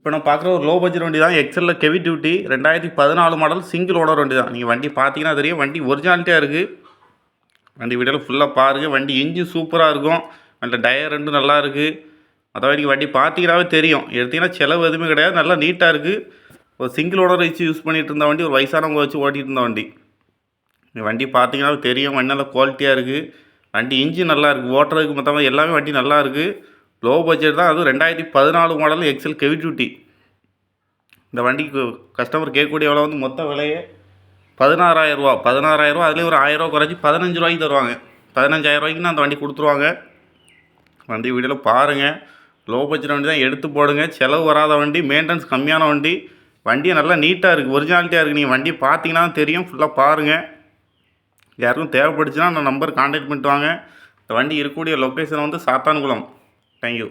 இப்போ நான் பார்க்குற ஒரு லோ பட்ஜெட் வண்டி தான். எக்ஸலில் heavy duty 2014 model single owner வண்டி தான். நீங்கள் வண்டி பார்த்தீங்கன்னா தெரியும், வண்டி ஒரிஜினாலிட்டியாக இருக்குது. வண்டி வீடியோவில் ஃபுல்லாக பாருங்கள். வண்டி இன்ஜின் சூப்பராக இருக்கும். அந்த டயர் ரெண்டும் நல்லா இருக்குது. அதாவது நீங்கள் வண்டி பார்த்தீங்கன்னாவே தெரியும். எடுத்தீங்கன்னா செலவு எதுவுமே கிடையாது. நல்லா நீட்டாக இருக்குது. ஒரு சிங்கிள் ஓனர் வச்சு யூஸ் பண்ணிகிட்டு இருந்த வண்டி, ஒரு வயசானவங்க வச்சு ஓட்டிகிட்டு இருந்த வண்டி. இந்த வண்டி பார்த்தீங்கன்னா தெரியும், வண்டி நல்லா குவாலிட்டியாக இருக்குது. வண்டி இன்ஜின் நல்லா இருக்குது. ஓட்டுறதுக்கு மொத்தமாக எல்லாமே வண்டி நல்லா இருக்குது. லோ பட்ஜெட் தான். அதுவும் 2014 மாடல் எக்ஸல் ஹெவி டியூட்டி. இந்த வண்டிக்கு கஸ்டமர் கேட்கக்கூடிய எவ்வளோ வந்து மொத்த விலையே 16,000 ரூபா. 16,000 ரூபா. அதுலேயும் ஒரு 1000 ரூபா குறைச்சி 15 ரூபாய்க்கு தருவாங்க. 15,000 ரூபாய்க்கு அந்த வண்டி கொடுத்துருவாங்க. வண்டி வீடியோவில் பாருங்கள். லோ பட்ஜெட் வண்டி தான், எடுத்து போடுங்க. செலவு வராத வண்டி, மெயின்டெனன்ஸ் கம்மியான வண்டி. வண்டியை நல்லா நீட்டாக இருக்குது, ஒரிஜினாலிட்டியாக இருக்குது. நீங்கள் வண்டி பார்த்தீங்கன்னா தெரியும். ஃபுல்லாக பாருங்கள். யாருக்கும் தேவைப்படுச்சுன்னா அந்த நம்பர் கான்டாக்ட் பண்ணிட்டு வாங்க. இந்த வண்டி இருக்கக்கூடிய லொக்கேஷன் வந்து சாத்தான்குளம். தேங்க்யூ.